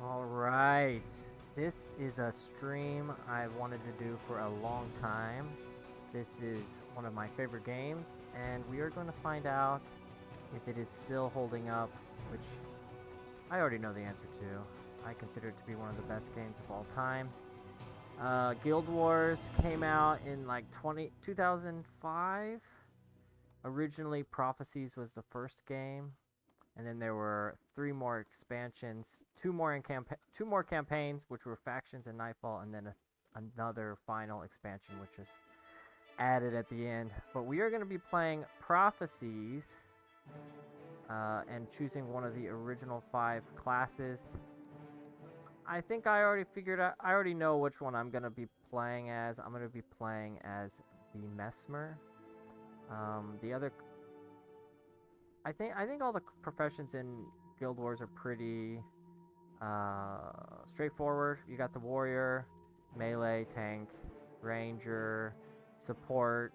Alright, this is a stream I wanted to do for a long time. This is one of my favorite games, and we are going to find out if it is still holding up, which I already know the answer to. I consider it to be one of the best games of all time. Guild Wars came out in like 2005. Originally, Prophecies was the first game. And then there were 3 more expansions, 2 more campaigns, which were factions and Nightfall, and then another final expansion, which is added at the end. But we are going to be playing Prophecies and choosing one of the original 5 classes. I think I already figured out. I already know which one I'm going to be playing as. I'm going to be playing as the Mesmer. The other. I think all the professions in Guild Wars are pretty straightforward. You got the warrior, melee, tank, ranger, support,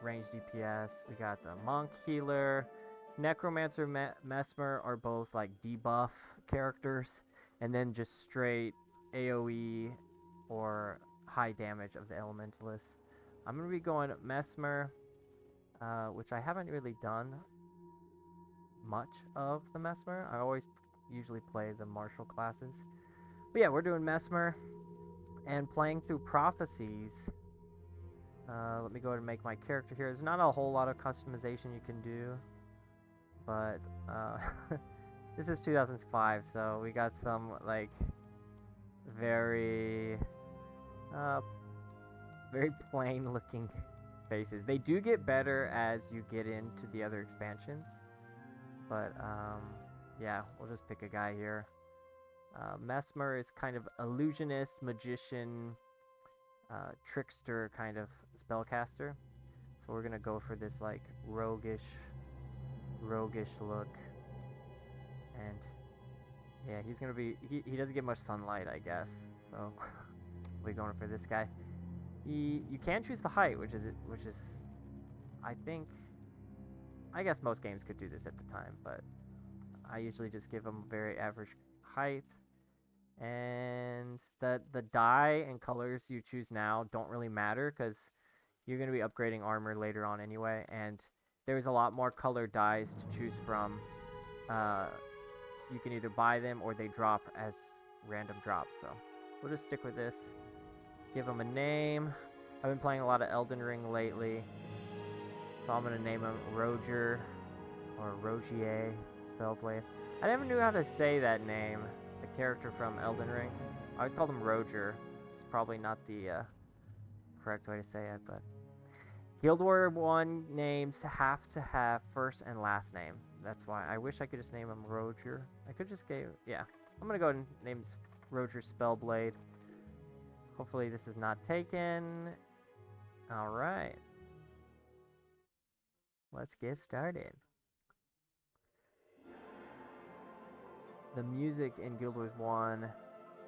range DPS. We got the monk, healer, necromancer, mesmer are both like debuff characters, and then just straight AoE or high damage of the elementalist. I'm gonna be going mesmer, which I haven't really done much of the Mesmer. I always usually play the martial classes. But yeah, we're doing Mesmer and playing through Prophecies. Let me go ahead and make my character here. There's not a whole lot of customization you can do, but this is 2005, so we got some like very very plain looking faces. They do get better as you get into the other expansions. But, yeah, we'll just pick a guy here. Mesmer is kind of illusionist, magician, trickster kind of spellcaster. So we're gonna go for this, like, roguish look. And, yeah, he's gonna be, he doesn't get much sunlight, I guess. So, we're going for this guy. You can choose the height, which is, I guess most games could do this at the time, but I usually just give them very average height. And the dye and colors you choose now don't really matter because you're going to be upgrading armor later on anyway, and there's a lot more colored dyes to choose from. You can either buy them or they drop as random drops, so we'll just stick with this. Give them a name. I've been playing a lot of Elden Ring lately, so I'm gonna name him Roger, or Rogier, Spellblade. I never knew how to say that name, the character from Elden Ring. I always called him Roger. It's probably not the correct way to say it, but Guild Warrior 1 names have to have first and last name. That's why I wish I could just name him Roger. I could just yeah. I'm gonna go ahead and name Roger Spellblade. Hopefully this is not taken. Alright. Let's get started. The music in Guild Wars 1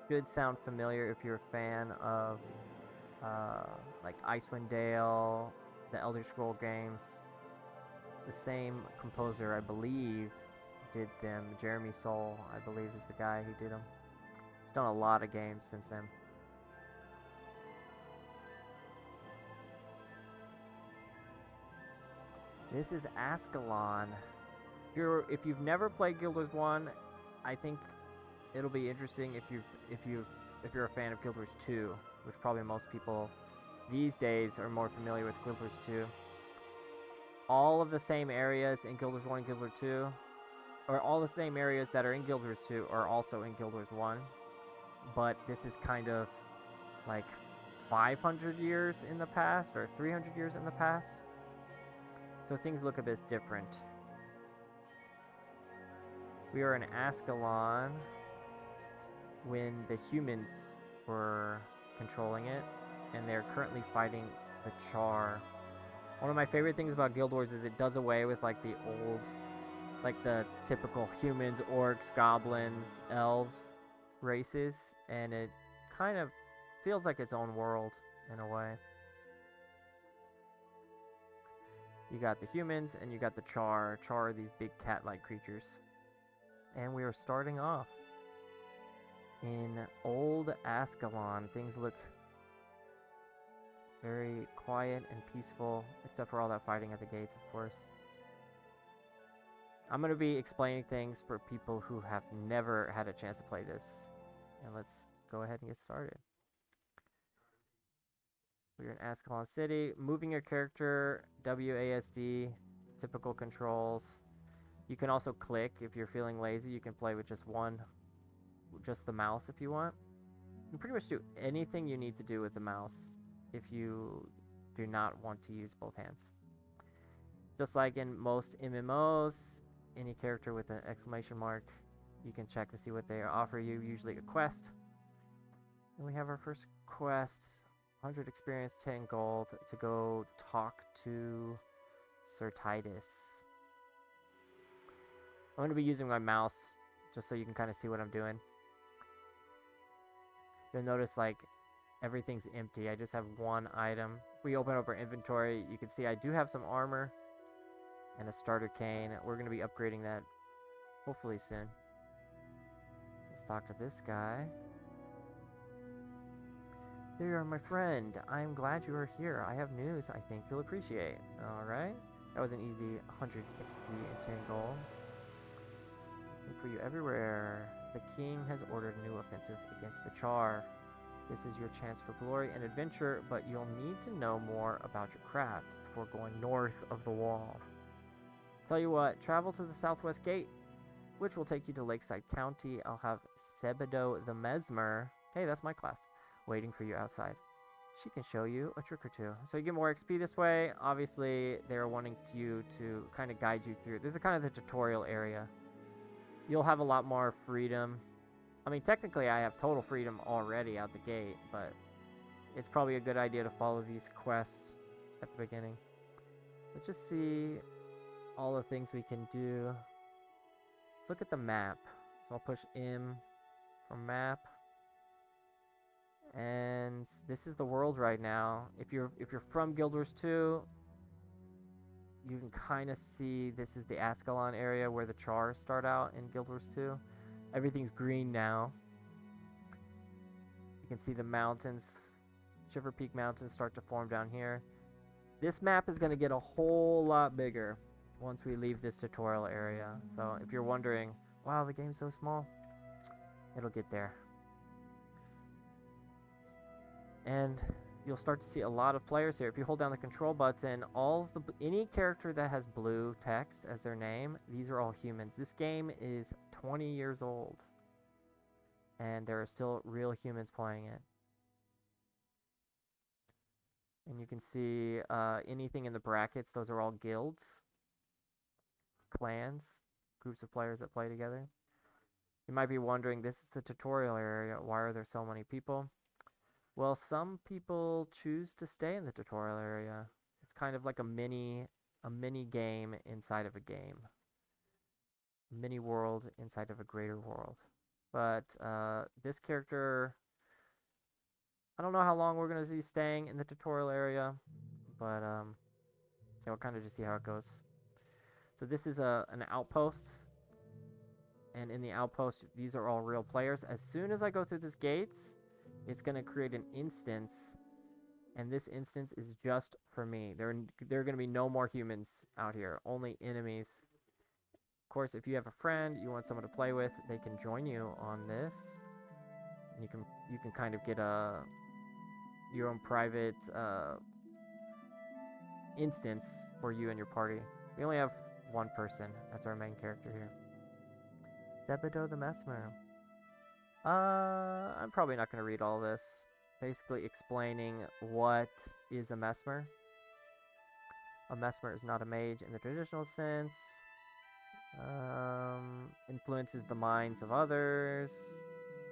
should sound familiar if you're a fan of like Icewind Dale, the Elder Scroll games. The same composer, I believe, did them. Jeremy Soule, I believe, is the guy who did them. He's done a lot of games since then. This is Ascalon. If you've never played Guild Wars 1, I think it'll be interesting if you're a fan of Guild Wars 2, which probably most people these days are more familiar with Guild Wars 2. All of the same areas in Guild Wars 1 and Guild Wars 2, or all the same areas that are in Guild Wars 2 are also in Guild Wars 1. But this is kind of like 500 years in the past, or 300 years in the past. So things look a bit different. We are in Ascalon when the humans were controlling it, and they're currently fighting the Char. One of my favorite things about Guild Wars is it does away with like the old, like the typical humans, orcs, goblins, elves races, and it kind of feels like its own world in a way. You got the humans, and you got the Char. Char are these big cat-like creatures. And we are starting off. in old Ascalon. Things look very quiet and peaceful, except for all that fighting at the gates, of course. I'm going to be explaining things for people who have never had a chance to play this. And let's go ahead and get started. We're in Ascalon City. Moving your character, WASD, typical controls. You can also click if you're feeling lazy. You can play with just the mouse if you want. You can pretty much do anything you need to do with the mouse if you do not want to use both hands. Just like in most MMOs, any character with an exclamation mark, you can check to see what they offer you, usually a quest. And we have our first quest, 100 experience, 10 gold, to go talk to Sir Titus. I'm going to be using my mouse just so you can kind of see what I'm doing. You'll notice like everything's empty. I just have one item. If we open up our inventory, you can see I do have some armor and a starter cane. We're going to be upgrading that hopefully soon. Let's talk to this guy. There you are, my friend. I'm glad you are here. I have news I think you'll appreciate. Alright. That was an easy 100 XP and 10 gold. Looking for you everywhere. The king has ordered a new offensive against the Char. This is your chance for glory and adventure, but you'll need to know more about your craft before going north of the wall. Tell you what, travel to the southwest gate, which will take you to Lakeside County. I'll have Sebedo the Mesmer, hey, that's my class, waiting for you outside. She can show you a trick or two. So you get more XP this way. Obviously, they're wanting you to kind of guide you through. This is kind of the tutorial area. You'll have a lot more freedom. I mean, technically, I have total freedom already out the gate, but it's probably a good idea to follow these quests at the beginning. Let's just see all the things we can do. Let's look at the map. So I'll push M for map. And this is the world right now. If you're from Guild Wars 2, you can kind of see this is the Ascalon area where the Chars start out in Guild Wars 2. Everything's green now. You can see the mountains, Shiver Peak Mountains start to form down here. This map is going to get a whole lot bigger once we leave this tutorial area. So if you're wondering, wow, the game's so small, it'll get there. And you'll start to see a lot of players here. If you hold down the control button, any character that has blue text as their name, these are all humans. This game is 20 years old, and there are still real humans playing it. And you can see anything in the brackets, those are all guilds, clans, groups of players that play together. You might be wondering, this is the tutorial area, why are there so many people? Well, some people choose to stay in the tutorial area. It's kind of like a mini game inside of a game. A mini world inside of a greater world. But this character, I don't know how long we're going to see staying in the tutorial area, but we'll kind of just see how it goes. So this is an outpost, and in the outpost, these are all real players. As soon as I go through this gates, it's going to create an instance, and this instance is just for me. There are going to be no more humans out here, only enemies. Of course, if you have a friend, you want someone to play with, they can join you on this. And you can kind of get your own private instance for you and your party. We only have one person. That's our main character here. Sebedo the Mesmer. I'm probably not going to read all this. Basically explaining what is a Mesmer. A Mesmer is not a mage in the traditional sense. Influences the minds of others.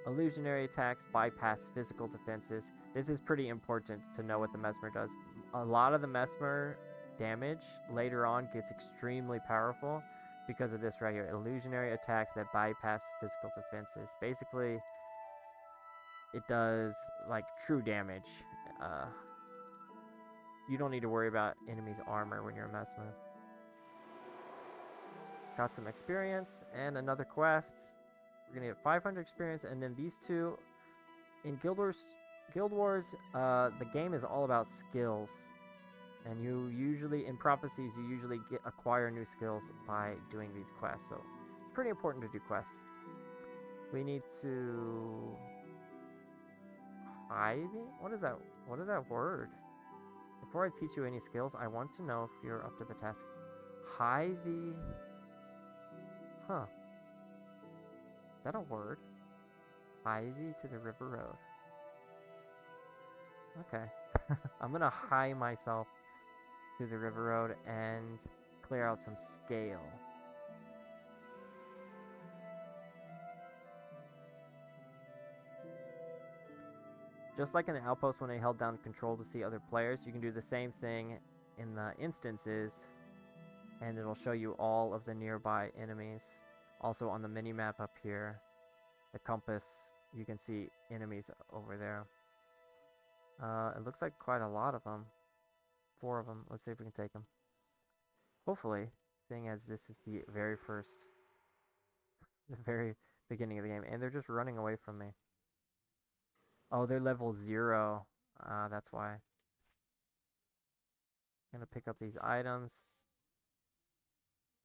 Illusionary attacks bypass physical defenses. This is pretty important to know what the Mesmer does. A lot of the Mesmer damage later on gets extremely powerful because of this right here. Illusionary attacks that bypass physical defenses. Basically, it does like true damage. You don't need to worry about enemies' armor when you're a Mesmer. Got some experience and another quest. we're gonna get 500 experience, and then these two in Guild Wars, the game is all about skills, and you usually in Prophecies you usually acquire new skills by doing these quests. So it's pretty important to do quests. We need to hide. What is that? What is that word? Before I teach you any skills, I want to know if you're up to the task. High the... Huh. Is that a word? Hie thee to the river road. Okay. I'm gonna hie myself to the river road and clear out some scale. Just like in the outpost when I held down control to see other players, you can do the same thing in the instances, and it'll show you all of the nearby enemies. Also on the mini-map up here, the compass, you can see enemies over there. It looks like quite a lot of them. 4 of them. Let's see if we can take them. Hopefully, seeing as this is the very beginning of the game, and they're just running away from me. Oh, they're level 0. That's why. I'm gonna pick up these items.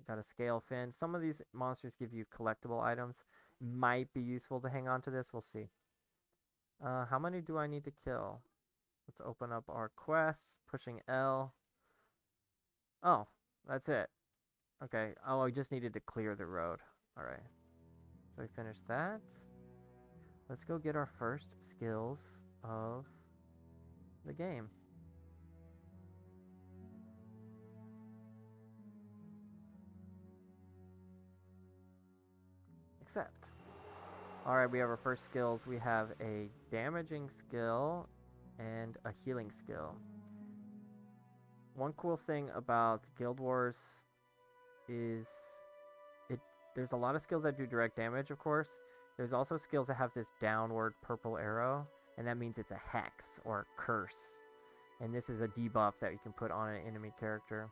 Got a scale fin. Some of these monsters give you collectible items. Might be useful to hang on to this. We'll see. How many do I need to kill? Let's open up our quests. Pushing L. Oh, that's it. Okay. Oh, I just needed to clear the road. Alright. So we finished that. Let's go get our first skills of the game. Accept. Alright, we have our first skills. We have a damaging skill and a healing skill. One cool thing about Guild Wars is there's a lot of skills that do direct damage, of course. There's also skills that have this downward purple arrow, and that means it's a hex or a curse. And this is a debuff that you can put on an enemy character.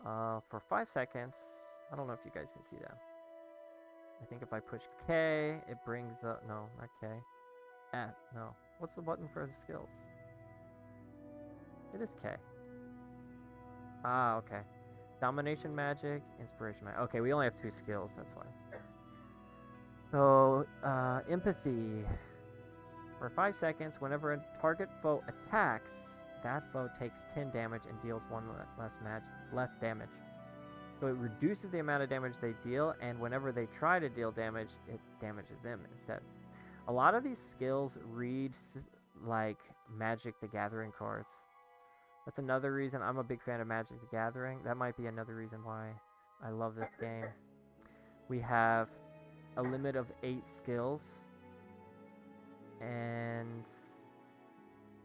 For 5 seconds, I don't know if you guys can see that. I think if I push K, it brings up, no, not K. No. What's the button for the skills? It is K. Ah, okay. Domination magic, inspiration magic. Okay, we only have 2 skills, that's why. So, empathy. For 5 seconds, whenever a target foe attacks, that foe takes 10 damage and deals 1 less damage. So it reduces the amount of damage they deal, and whenever they try to deal damage, it damages them instead. A lot of these skills read like Magic the Gathering cards. That's another reason I'm a big fan of Magic the Gathering. That might be another reason why I love this game. We have a limit of 8 skills, and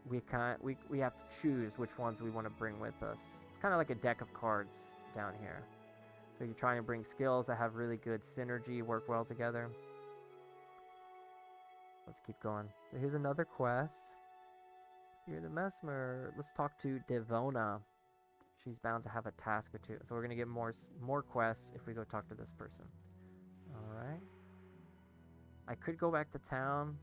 we have to choose which ones we want to bring with us. It's kind of like a deck of cards down here. So you're trying to bring skills that have really good synergy, work well together. Let's keep going. So here's another quest. You're the Mesmer. Let's talk to Devona. She's bound to have a task or 2. So we're going to get more quests if we go talk to this person. Alright. I could go back to town,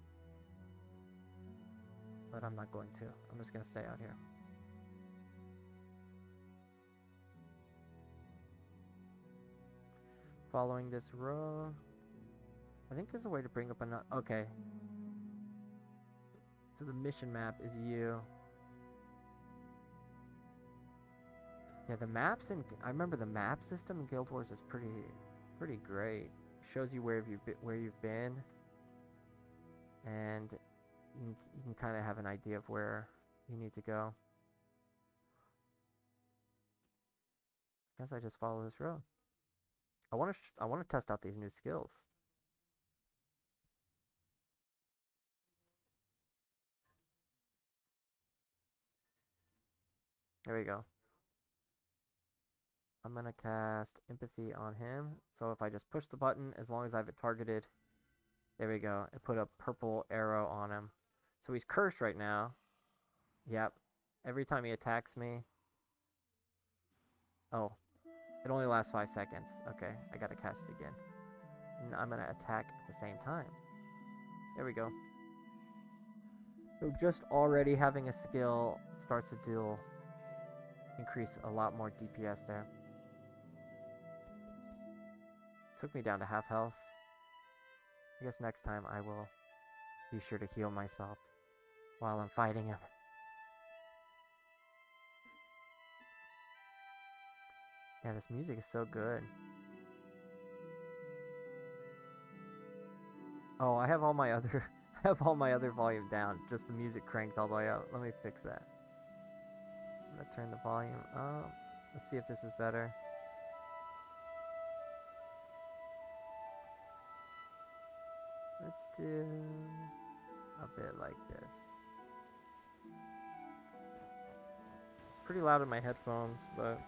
but I'm not going to. I'm just going to stay out here. Following this road. I think there's a way to bring up another... Okay. So the mission map is you. Yeah, the maps I remember the map system in Guild Wars is pretty great. Shows you where you've been, and you can kind of have an idea of where you need to go. I guess I just follow this road. I want to test out these new skills. There we go. I'm gonna cast empathy on him. So if I just push the button, as long as I have it targeted, there we go. It put a purple arrow on him. So he's cursed right now. Yep. Every time he attacks me. Oh. It only lasts 5 seconds. Okay, I gotta cast it again. and I'm gonna attack at the same time. There we go. So just already having a skill starts to deal increase a lot more DPS there. Took me down to half health. I guess next time I will be sure to heal myself while I'm fighting him. Yeah, this music is so good. Oh, I have all my other volume down. Just the music cranked all the way up. Let me fix that. I'm gonna turn the volume up. Let's see if this is better. Let's do a bit like this. It's pretty loud in my headphones, but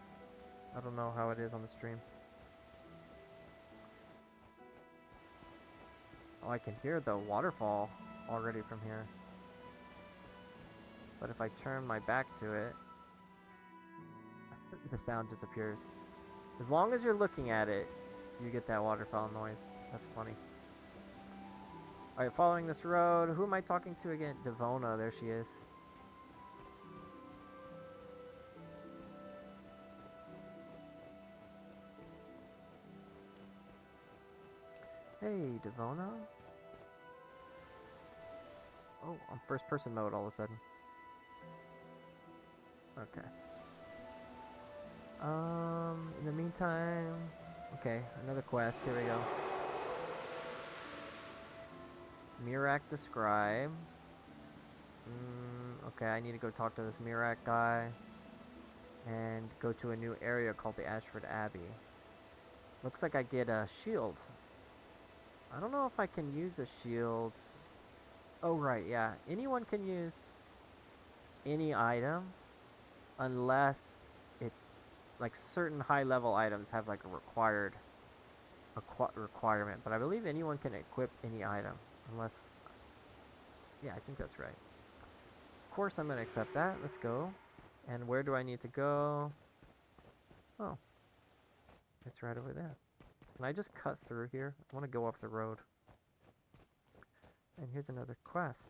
I don't know how it is on the stream. Oh, I can hear the waterfall already from here. But if I turn my back to it, the sound disappears. As long as you're looking at it, you get that waterfall noise. That's funny. Alright, following this road. Who am I talking to again? Devona, there she is. Hey, Devona. Oh, I'm first person mode all of a sudden. Okay. In the meantime... Okay, another quest. Here we go. Mirak the Scribe. Okay, I need to go talk to this Mirak guy. And go to a new area called the Ashford Abbey. Looks like I get a shield. I don't know if I can use a shield. Oh, right, yeah. Anyone can use any item unless it's like certain high level items have like a requirement. But I believe anyone can equip any item unless... Yeah, I think that's right. Of course, I'm going to accept that. Let's go. And where do I need to go? Oh. It's right over there. Can I just cut through here? I want to go off the road. And here's another quest.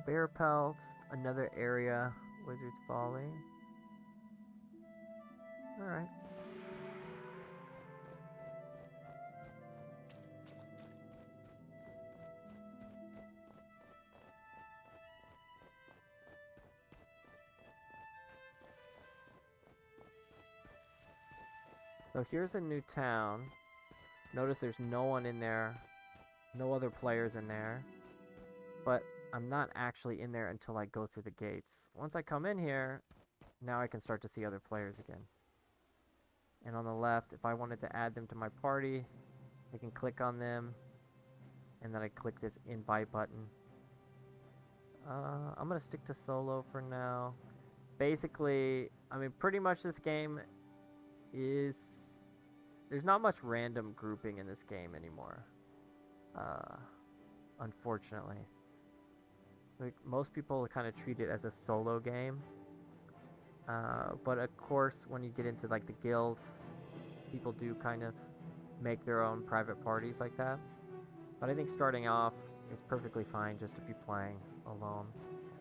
Bear pelt, another area, Wizard's Folly. Alright. So here's a new town. Notice there's no one in there. No other players in there. But I'm not actually in there until I go through the gates. Once I come in here, now I can start to see other players again. And on the left, if I wanted to add them to my party, I can click on them. And then I click this invite button. I'm going to stick to solo for now. Basically, I mean, pretty much this game is... There's not much random grouping in this game anymore. Unfortunately. Like, most people kind of treat it as a solo game. But of course, when you get into like the guilds, people do kind of make their own private parties like that. But I think starting off is perfectly fine just to be playing alone.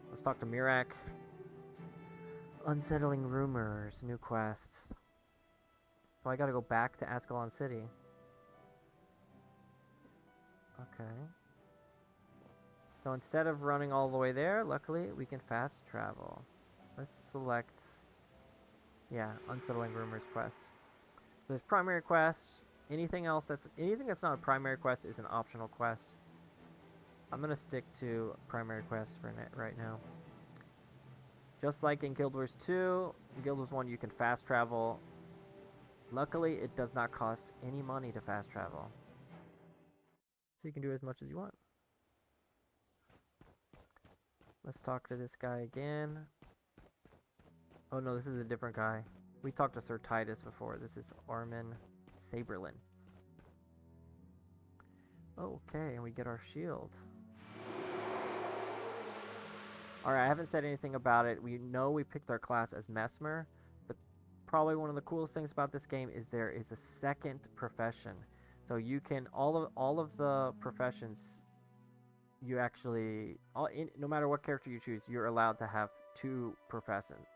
Let's talk to Mirak. Unsettling rumors, new quests. So I gotta go back to Ascalon City. Okay. So instead of running all the way there, luckily we can fast travel. Let's select, yeah, Unsettling Rumors quest. There's primary quests. Anything that's not a primary quest is an optional quest. I'm gonna stick to primary quests for right now. Just like in Guild Wars 2, in Guild Wars 1 you can fast travel. Luckily, it does not cost any money to fast travel. So you can do as much as you want. Let's talk to this guy again. Oh no, this is a different guy. We talked to Sir Titus before. This is Armin Saberlin. Okay, and we get our shield. Alright, I haven't said anything about it. We know we picked our class as Mesmer, but probably one of the coolest things about this game is there is a second profession. So you can all of the professions you actually no matter what character you choose, you're allowed to have two professions.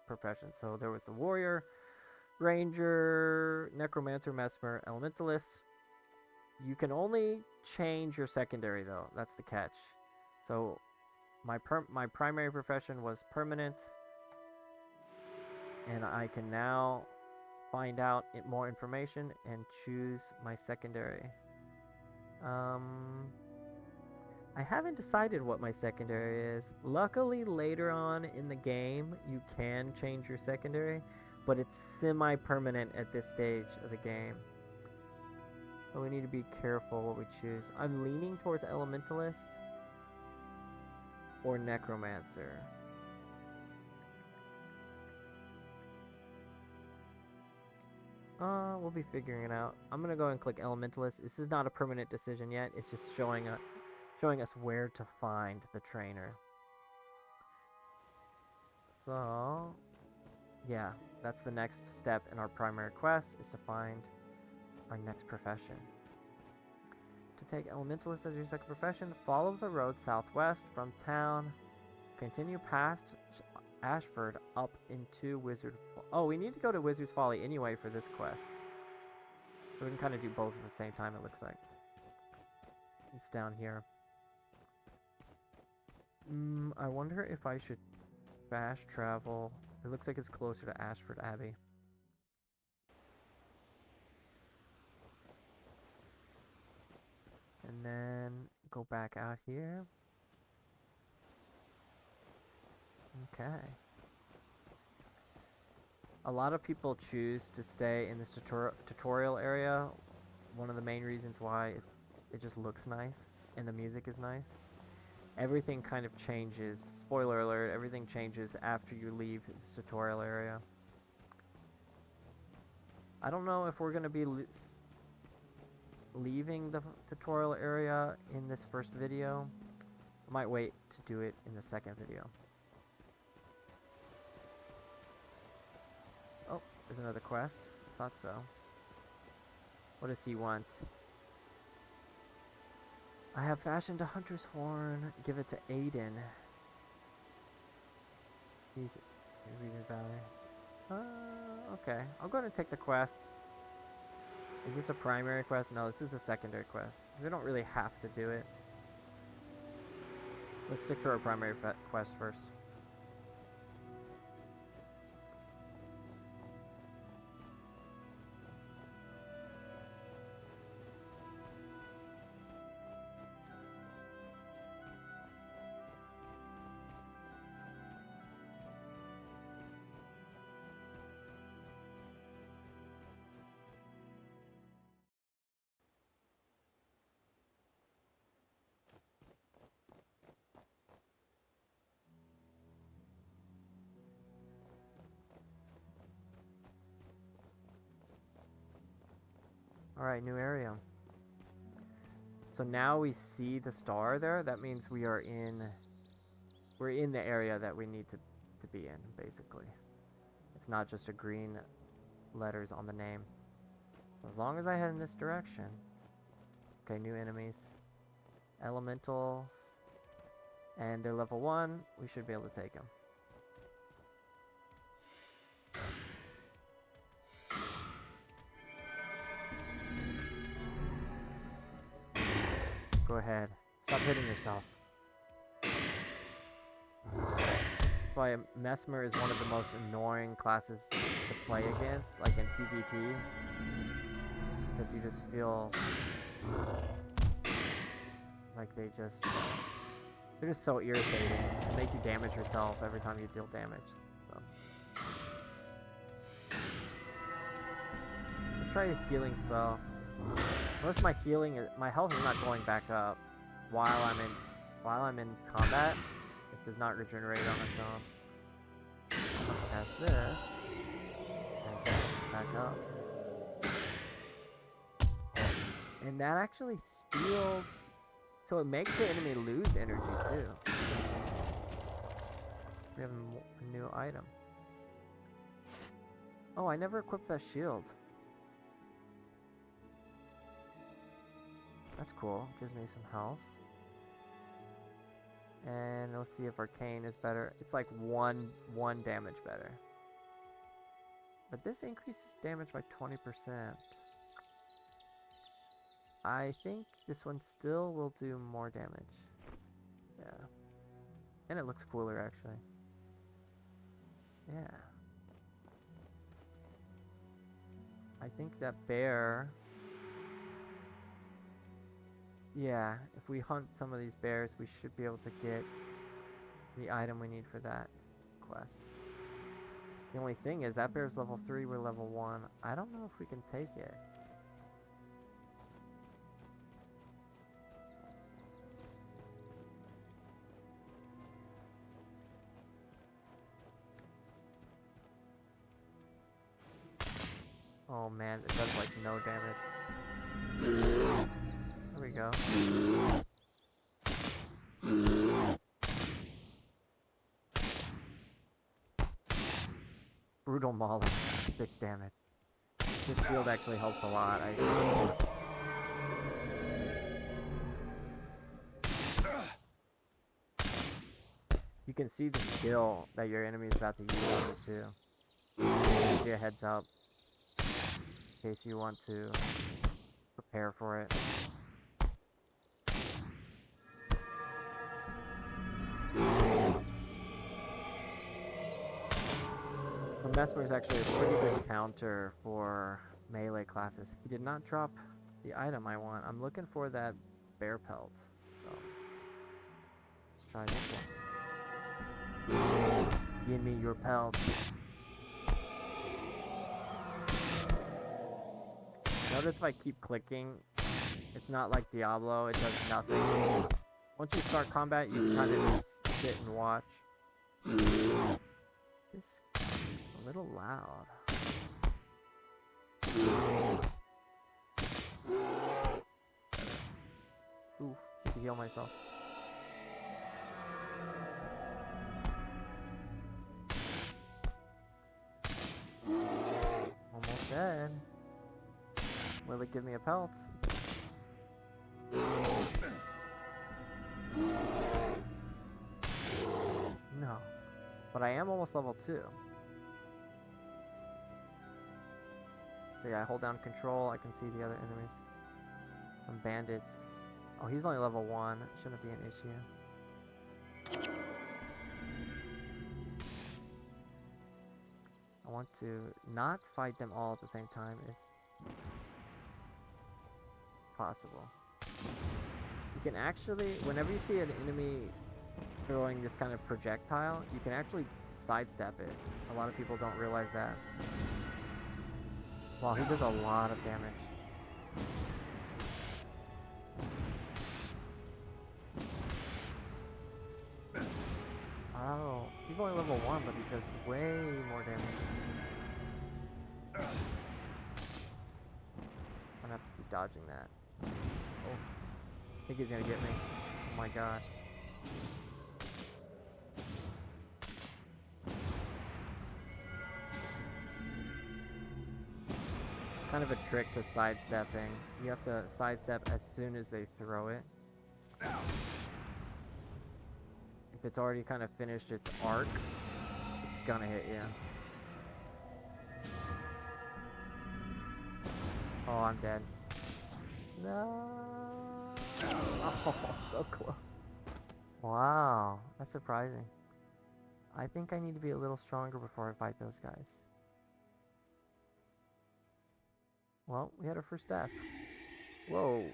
So there was the warrior, ranger, necromancer, mesmer, elementalist. You can only change your secondary though. That's the catch. So my primary profession was permanent, and I can now find out more information and choose my secondary. I haven't decided what my secondary is. Luckily, later on in the game, you can change your secondary, but it's semi-permanent at this stage of the game. So we need to be careful what we choose. I'm leaning towards elementalist or necromancer. We'll be figuring it out. I'm gonna go and click elementalist. This is not a permanent decision yet. It's just showing us where to find the trainer. So, yeah, that's the next step in our primary quest, is to find our next profession. To take elementalist as your second profession, follow the road southwest from town, continue past Ashford up into Wizard. Oh, we need to go to Wizard's Folly anyway for this quest. So we can kind of do both at the same time, it looks like. It's down here. I wonder if I should fast travel. It looks like it's closer to Ashford Abbey. And then go back out here. Okay. A lot of people choose to stay in this tutorial area. One of the main reasons why it just looks nice and the music is nice. Everything kind of changes. Spoiler alert, everything changes after you leave this tutorial area. I don't know if we're going to be leaving the tutorial area in this first video. I might wait to do it in the second video. Oh, there's another quest. Thought so. What does he want? I have fashioned a hunter's horn. Give it to Aiden. He's reading about it. Okay. I'll go ahead and take the quest. Is this a primary quest? No, this is a secondary quest. We don't really have to do it. Let's stick to our primary quest first. Alright, new area. So now we see the star there. That means we're in the area that we need to be in, basically. It's not just a green letters on the name. So as long as I head in this direction. Okay, new enemies. Elementals. And they're level 1. We should be able to take them. Go ahead. Stop hitting yourself. That's why Mesmer is one of the most annoying classes to play against, like in PvP. Because you just feel like they're just so irritating. They make you damage yourself every time you deal damage. So let's try a healing spell. Most of my health is not going back up while I'm in combat. It does not regenerate on its own. Past this, and back up, and that actually steals. So it makes the enemy lose energy too. We have a new item. Oh, I never equipped that shield. That's cool. Gives me some health. And let's see if Arcane is better. It's like one damage better. But this increases damage by 20%. I think this one still will do more damage. Yeah. And it looks cooler, actually. Yeah. I think that bear... Yeah, if we hunt some of these bears, we should be able to get the item we need for that quest. The only thing is, that bear's level 3, we're level 1. I don't know if we can take it. Oh man, it does like no damage. There we go. Brutal Mauling, 6 damage. This shield actually helps a lot. You can see the skill that your enemy is about to use on it too. Give you a heads up in case you want to prepare for it. So Mesmer is actually a pretty good counter for melee classes. He did not drop the item I want. I'm looking for that bear pelt. So let's try this one. Give me your pelt. Notice if I keep clicking, it's not like Diablo, it does nothing. Once you start combat, you kind of just sit and watch. It's a little loud. Ooh, I need to heal myself. Almost dead. Will it give me a pelt? No. But I am almost level 2. So yeah, I hold down control, I can see the other enemies. Some bandits. Oh, he's only level 1. Shouldn't be an issue. I want to not fight them all at the same time if possible. You can actually, whenever you see an enemy throwing this kind of projectile, you can actually sidestep it. A lot of people don't realize that. Wow, he does a lot of damage. Oh, he's only level 1, but he does way more damage. I'm gonna have to keep dodging that. Oh, I think he's gonna get me. Oh my gosh. Kind of a trick to sidestepping. You have to sidestep as soon as they throw it. If it's already kind of finished its arc, it's gonna hit you. Oh, I'm dead. No. Oh, so close. Wow, that's surprising. I think I need to be a little stronger before I fight those guys. Well, we had our first death. Whoa.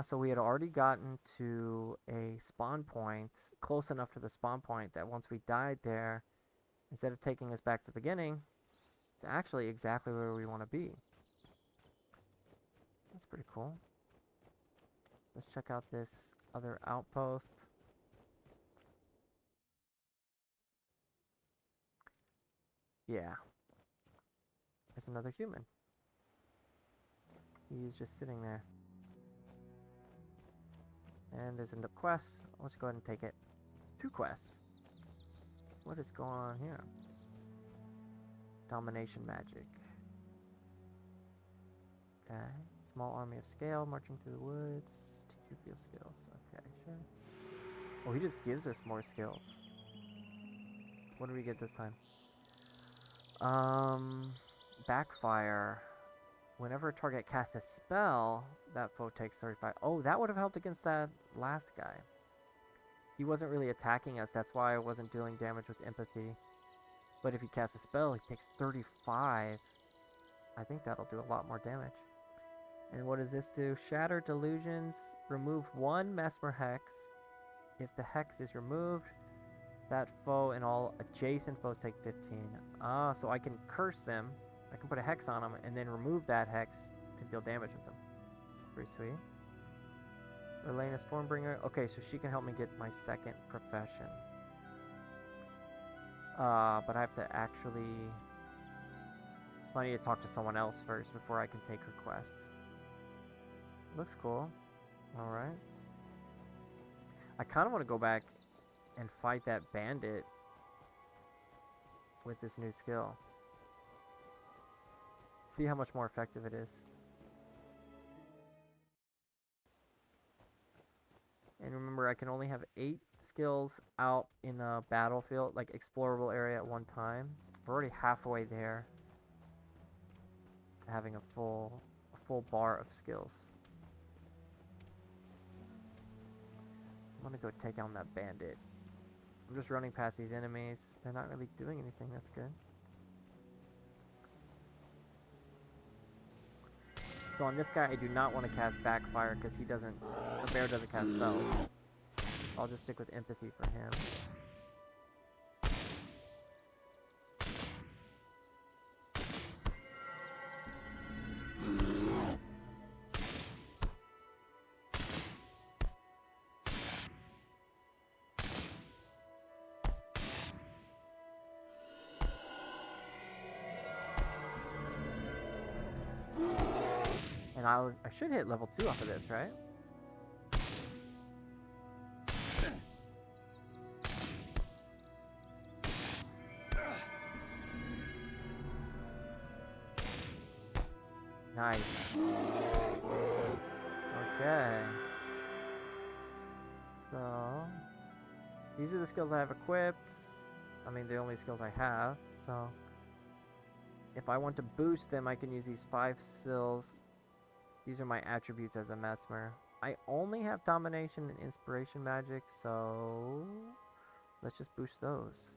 So we had already gotten to a spawn point, close enough to the spawn point that once we died there, instead of taking us back to the beginning, it's actually exactly where we want to be. That's pretty cool. Let's check out this other outpost. Yeah. There's another human. He's just sitting there. And there's a quest. Let's go ahead and take it. 2 quests. What is going on here? Domination magic. Okay. Small army of scale marching through the woods. Teach you field skills. Okay, sure. Oh, he just gives us more skills. What do we get this time? Backfire. Whenever a target casts a spell, that foe takes 35. Oh, that would have helped against that last guy. He wasn't really attacking us. That's why I wasn't dealing damage with empathy. But if he casts a spell, he takes 35. I think that'll do a lot more damage. And what does this do? Shatter delusions. Remove 1 Mesmer Hex. If the Hex is removed, that foe and all adjacent foes take 15. Ah, so I can curse them. I can put a Hex on them and then remove that Hex to deal damage with them. Pretty sweet. Elena Stormbringer. Okay, so she can help me get my second profession. But I have to actually... I need to talk to someone else first before I can take her quest. Looks cool. Alright. I kind of want to go back and fight that bandit with this new skill. See how much more effective it is. And remember, I can only have 8 skills out in the battlefield, like explorable area at one time. We're already halfway there to having a full bar of skills. I'm gonna go take down that bandit. I'm just running past these enemies. They're not really doing anything. That's good. So on this guy, I do not want to cast Backfire because he doesn't... The bear doesn't cast spells. I'll just stick with Empathy for him. And I should hit level 2 off of this, right? Nice. Okay. So, these are the skills I have equipped. I mean, the only skills I have. So, if I want to boost them, I can use these 5 skills. These are my attributes as a Mesmer. I only have Domination and Inspiration Magic, so let's just boost those.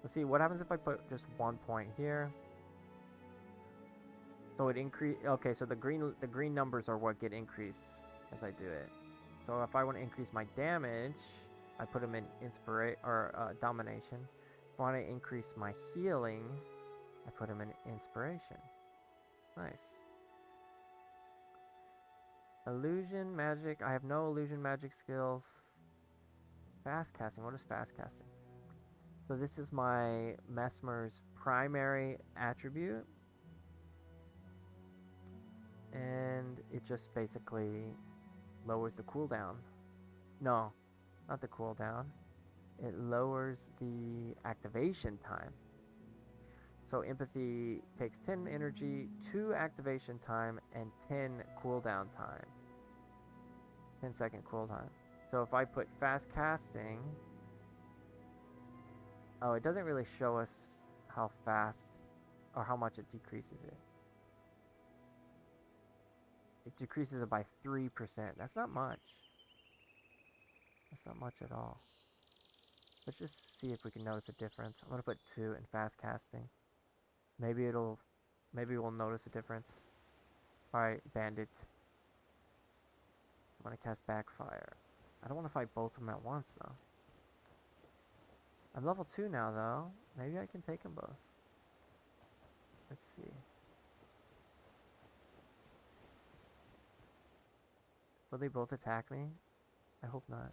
Let's see, what happens if I put just 1 point here? So it increase. Okay, so the green numbers are what get increased as I do it. So if I want to increase my damage, I put them in Domination. If I want to increase my healing, I put them in Inspiration. Nice. Illusion magic. I have no illusion magic skills. Fast casting. What is fast casting? So this is my Mesmer's primary attribute. And it just basically lowers the cooldown. No, not the cooldown. It lowers the activation time. So Empathy takes 10 energy, 2 activation time, and 10 cooldown time. 10-second cooldown. So if I put fast casting... Oh, it doesn't really show us how fast or how much it decreases it. It decreases it by 3%. That's not much. That's not much at all. Let's just see if we can notice a difference. I'm going to put 2 in fast casting. Maybe we'll notice a difference. Alright, bandit. I'm going to cast Backfire. I don't want to fight both of them at once, though. I'm level 2 now, though. Maybe I can take them both. Let's see. Will they both attack me? I hope not.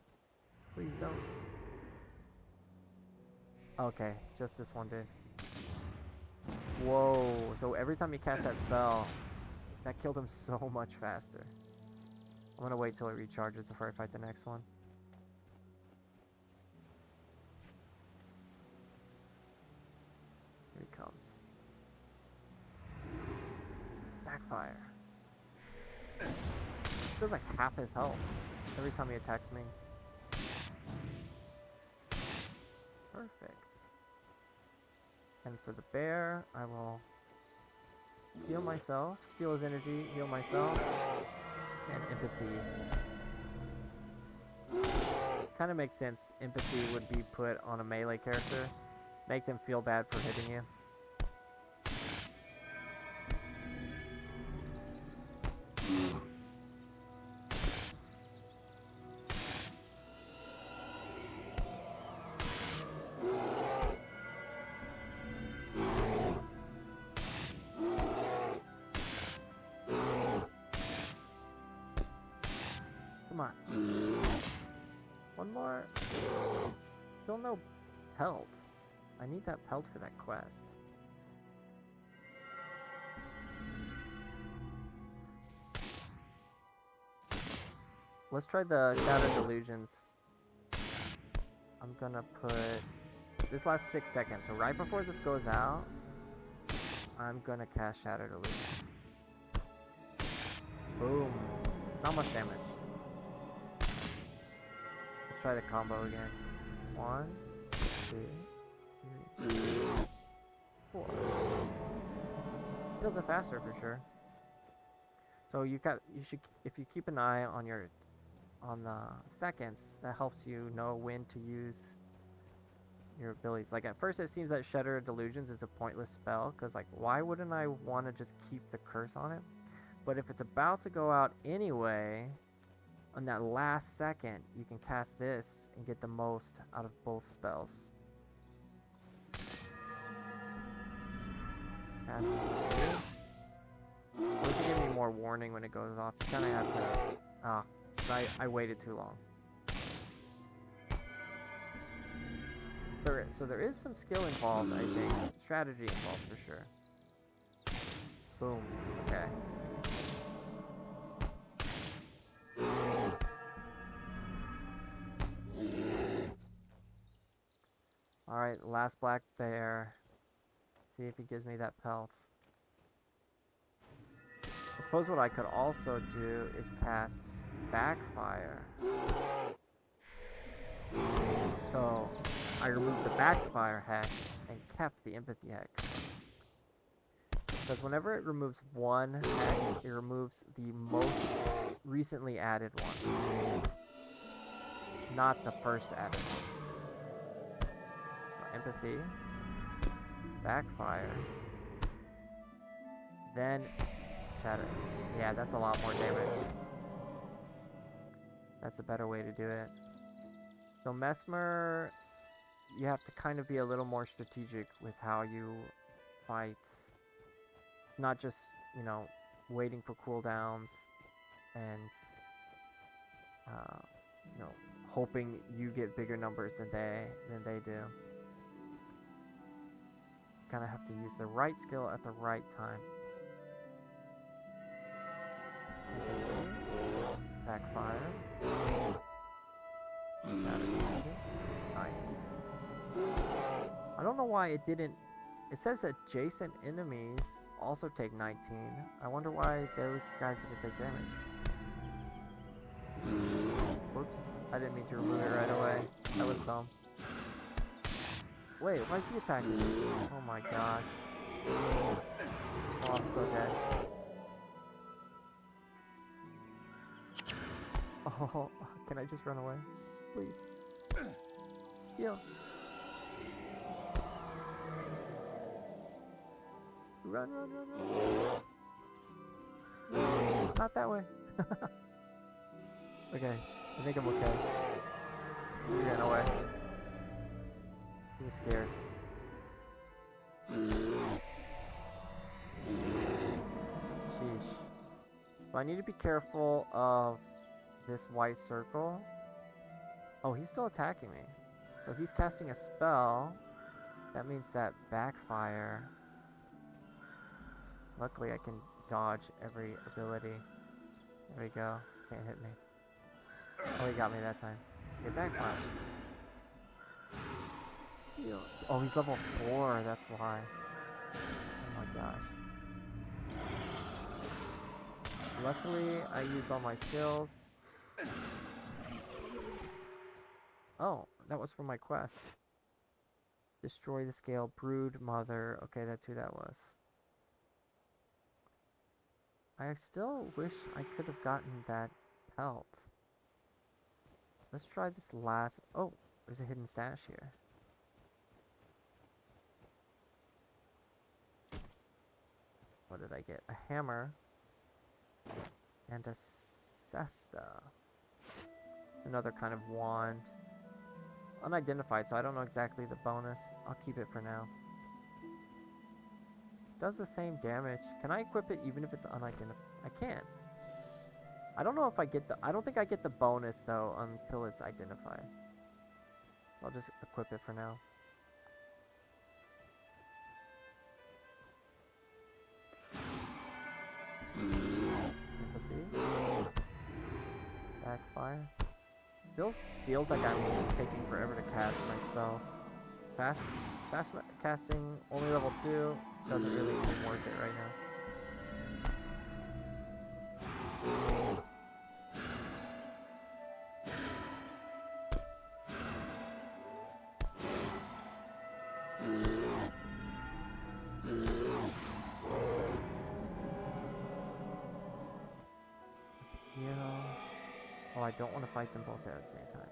Please don't. Okay, just this one did. Whoa, so every time you cast that spell, that killed him so much faster. I'm gonna wait till it recharges before I fight the next one. comes. Backfire. Feels like half his health every time he attacks me. Perfect. And for the bear, I will heal myself, steal his energy, heal myself, and empathy. Kind of makes sense. Empathy would be put on a melee character. Make them feel bad for hitting you. Come on. One more. Still no pelt. I need that pelt for that quest. Let's try the Shattered Delusions. I'm gonna put this last 6 seconds. So right before this goes out, I'm gonna cast Shattered Illusion. Boom. Not much damage. Let's try the combo again. 1, 2, 3, 4. Feels it faster for sure. So you should, if you keep an eye on the seconds, that helps you know when to use your abilities. Like at first it seems that Shatter Delusions is a pointless spell, because like why wouldn't I want to just keep the curse on it? But if it's about to go out anyway, on that last second, you can cast this and get the most out of both spells. Cast it. Once you give me more warning when it goes off, you kind of have to... I waited too long. So there is some skill involved, I think. Strategy involved for sure. Boom. Okay. Alright, last black bear. See if he gives me that pelt. I suppose what I could also do is cast Backfire. So I removed the Backfire hex and kept the Empathy hex. Because whenever it removes one hex, it removes the most recently added one. Not the first added one. Empathy. Backfire. Then Shatter. Yeah, that's a lot more damage. That's a better way to do it. So Mesmer, you have to kind of be a little more strategic with how you fight. It's not just, you know, waiting for cooldowns and, you know, hoping you get bigger numbers than they do. Kind of have to use the right skill at the right time. Backfire. Nice. I don't know why it didn't... It says adjacent enemies also take 19. I wonder why those guys didn't take damage. Whoops. I didn't mean to remove it right away. That was dumb. Wait, why is he attacking me? Oh my gosh. Oh, I'm so dead. Oh, can I just run away? Please. Heal. Run, run, run, run. Not that way. Okay, I think I'm okay. He ran away. He was scared. Sheesh. So I need to be careful of this white circle. Oh, he's still attacking me. So he's casting a spell. That means that Backfire. Luckily I can dodge every ability. There we go. Can't hit me. Oh, he got me that time. Okay, Backfire. Oh, he's level 4, that's why. Oh my gosh. Luckily, I used all my skills. Oh, that was from my quest. Destroy the scale, brood mother. Okay, that's who that was. I still wish I could have gotten that pelt. Let's try this last... Oh, there's a hidden stash here. What did I get? A hammer. And a cesta. Another kind of wand. Unidentified, so I don't know exactly the bonus. I'll keep it for now. Does the same damage. Can I equip it even if it's unidentified? I can't. I don't know if I get the... I don't think I get the bonus, though, until it's identified. So I'll just equip it for now. Empathy. Backfire. Still feels like I'm taking forever to cast my spells. Fast casting, only level 2. Doesn't really seem worth it right now. Let's heal. Oh, I don't want to fight them both at the same time.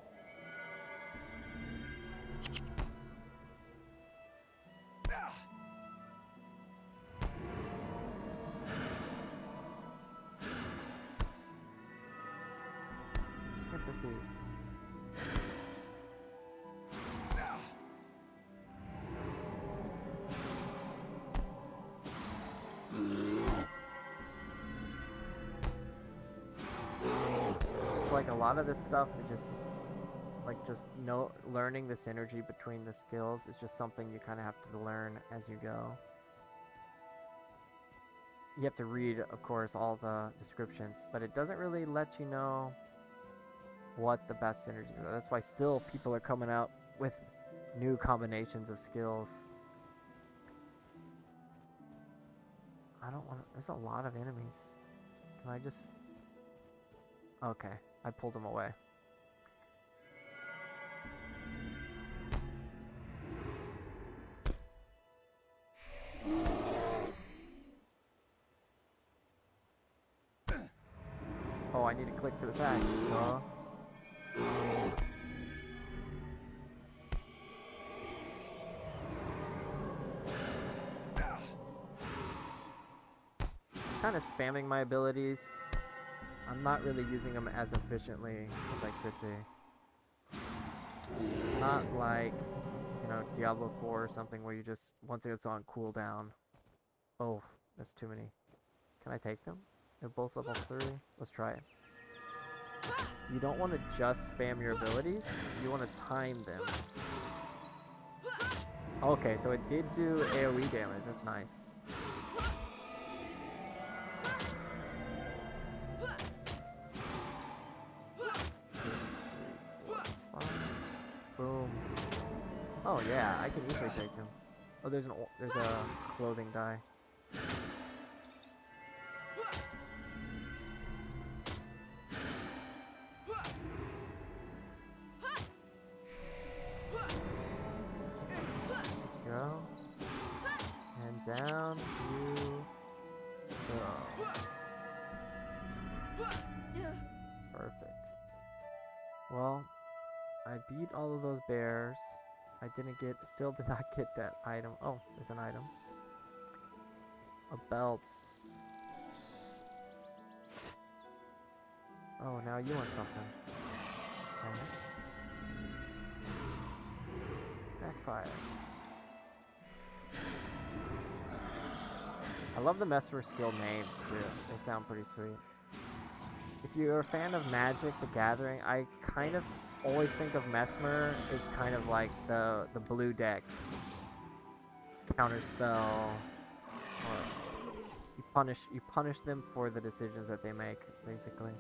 Empathy. Like a lot of this stuff, it just learning the synergy between the skills is just something you kind of have to learn as you go. You have to read, of course, all the descriptions, but it doesn't really let you know what the best synergies are. That's why still people are coming out with new combinations of skills. I don't want to... There's a lot of enemies. Can I just... Okay, I pulled them away. Oh, I need to click to attack. Kind of spamming my abilities. I'm not really using them as efficiently as I could be. Not like, you know, Diablo 4 or something where you just, once it's on cooldown. Oh, that's too many. Can I take them? They're both level 3. Let's try it. You don't want to just spam your abilities. You want to time them. Okay, so it did do AoE damage. That's nice. Boom. Oh yeah, I can easily take him. Oh, there's a clothing dye. Go. And down you go. Perfect. Well, I beat all of those bears. I still did not get that item. Oh, there's an item. A belt. Oh, now you want something. Okay. Backfire. I love the Mesmer skill names too. They sound pretty sweet. If you're a fan of Magic: The Gathering, I kind of always think of Mesmer as kind of like the blue deck counter spell. Or you punish them for the decisions that they make, basically.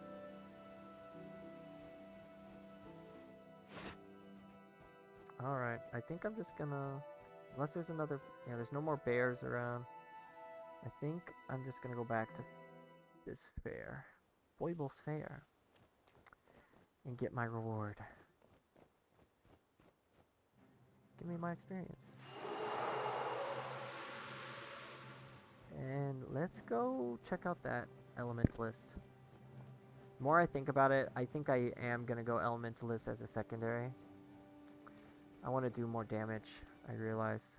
All right, I think I'm just gonna Unless there's another... Yeah, there's no more bears around. I think I'm just gonna go back to this fair. Foible's Fair. And get my reward. Give me my experience. And let's go check out that Elementalist. The more I think about it, I think I am gonna go Elementalist as a secondary. I want to do more damage, I realize.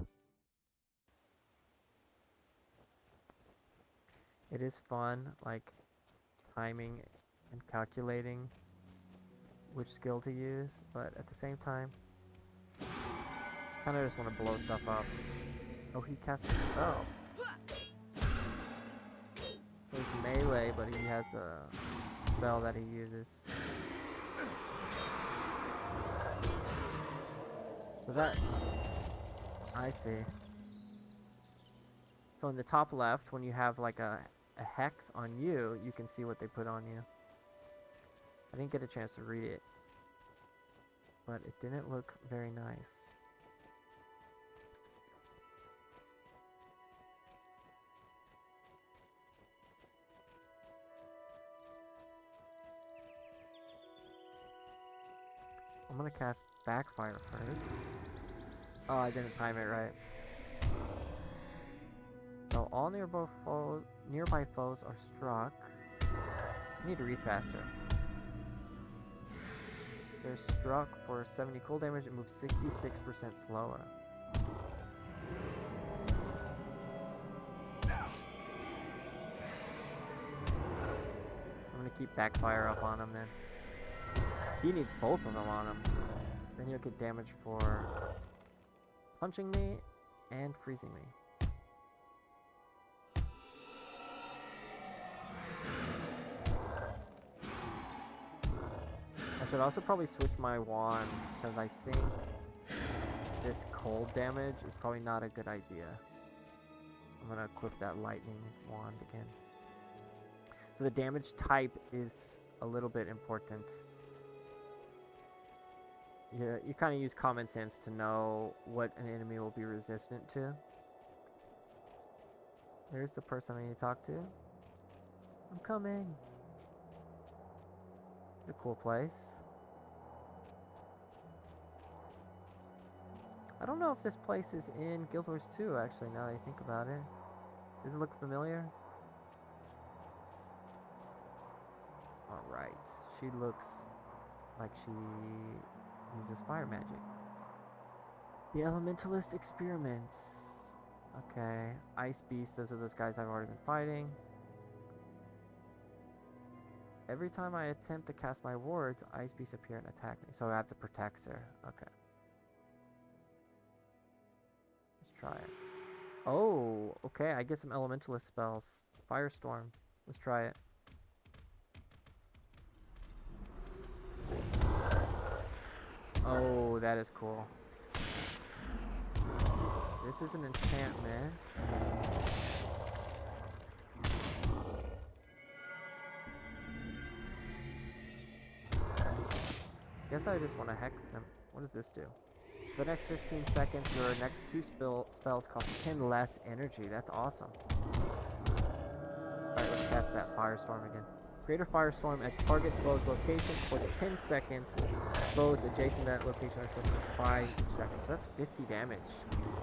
It is fun, like, timing and calculating which skill to use, but at the same time, kind of just want to blow stuff up. Oh, he casts a spell. So he's melee, but he has a spell that he uses. So that... I see. So in the top left, when you have like a hex on you, you can see what they put on you. I didn't get a chance to read it, but it didn't look very nice. I'm gonna cast Backfire first. Oh, I didn't time it right. So all nearby foes are struck. I need to read faster. They're struck for 70 cool damage and move 66% slower. I'm gonna keep Backfire up on him then. He needs both of them on him. Then he'll get damage for punching me and freezing me. I should also probably switch my wand, because I think this cold damage is probably not a good idea. I'm gonna equip that lightning wand again. So the damage type is a little bit important. Yeah, you kind of use common sense to know what an enemy will be resistant to. There's the person I need to talk to. I'm coming. It's a cool place. I don't know if this place is in Guild Wars 2, actually, now that I think about it. Does it look familiar? Alright. She looks like she uses fire magic. The Elementalist experiments. Okay. Ice Beast, those are those guys I've already been fighting. Every time I attempt to cast my wards, Ice Beasts appear and attack me. So I have to protect her. Okay. Let's try it. Oh, okay. I get some Elementalist spells. Firestorm. Let's try it. Oh, that is cool. This is an enchantment. Guess I just want to hex them. What does this do? For the next 15 seconds, your next 2 spells cost 10 less energy. That's awesome. Alright, let's cast that Firestorm again. Create a firestorm at target foe's location for 10 seconds. Foes adjacent to that location are struck for 5 each second. So that's 50 damage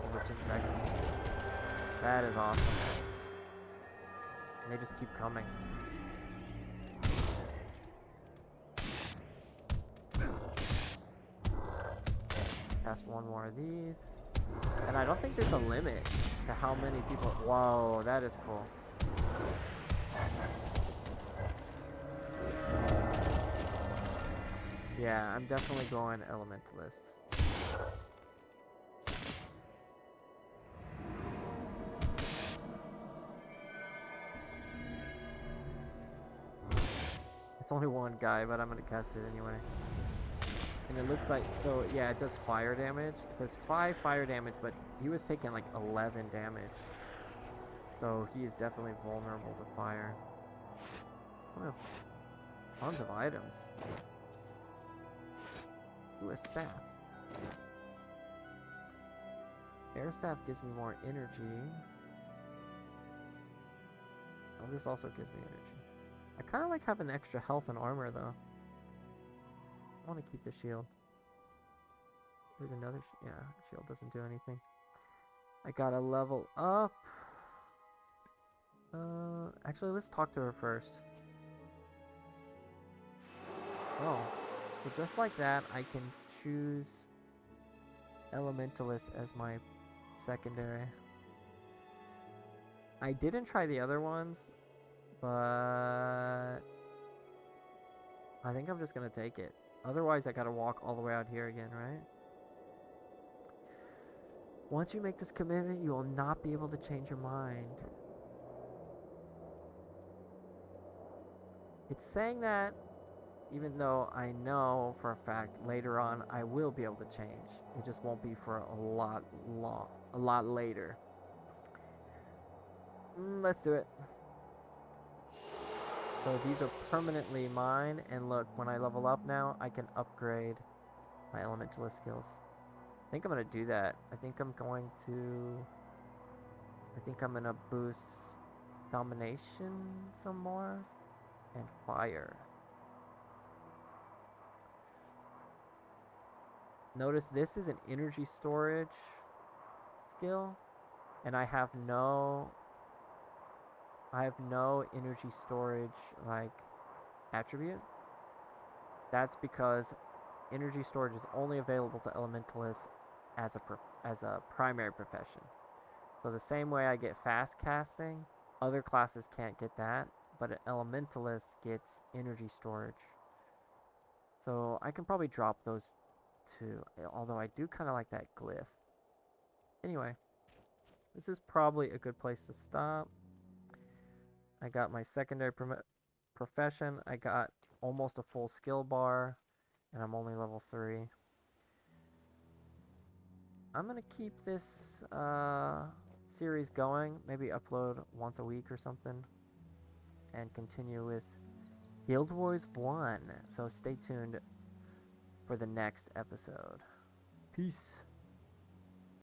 over 10 seconds. That is awesome. And they just keep coming. Cast one more of these. And I don't think there's a limit to how many people... Whoa, that is cool. Yeah, I'm definitely going Elementalists. It's only one guy, but I'm gonna cast it anyway. And it looks like, so yeah, it does fire damage. It says 5 fire damage, but he was taking like 11 damage. So he is definitely vulnerable to fire. Oh, tons of items. Ooh, a staff. Air Staff gives me more energy. Oh, this also gives me energy. I kind of like having extra health and armor, though. I want to keep the shield. There's another... yeah, shield doesn't do anything. I gotta level up. Actually, let's talk to her first. Oh, so just like that, I can choose Elementalist as my secondary. I didn't try the other ones, but I think I'm just gonna take it. Otherwise, I gotta walk all the way out here again, right? Once you make this commitment, you will not be able to change your mind. It's saying that even though I know for a fact later on I will be able to change. It just won't be for a lot later. Let's do it. So these are permanently mine, and look, when I level up now, I can upgrade my elementalist skills. I think I'm gonna do that. I think I'm gonna boost domination some more and fire. Notice this is an energy storage skill, and I have no energy storage like attribute. That's because energy storage is only available to elementalists as a primary profession. So the same way I get fast casting, other classes can't get that, but an elementalist gets energy storage. So I can probably drop those two, although I do kind of like that glyph. Anyway, this is probably a good place to stop. I got my secondary profession. I got almost a full skill bar, and I'm only level 3. I'm going to keep this series going, maybe upload once a week or something, and continue with Guild Wars 1. So stay tuned for the next episode. Peace.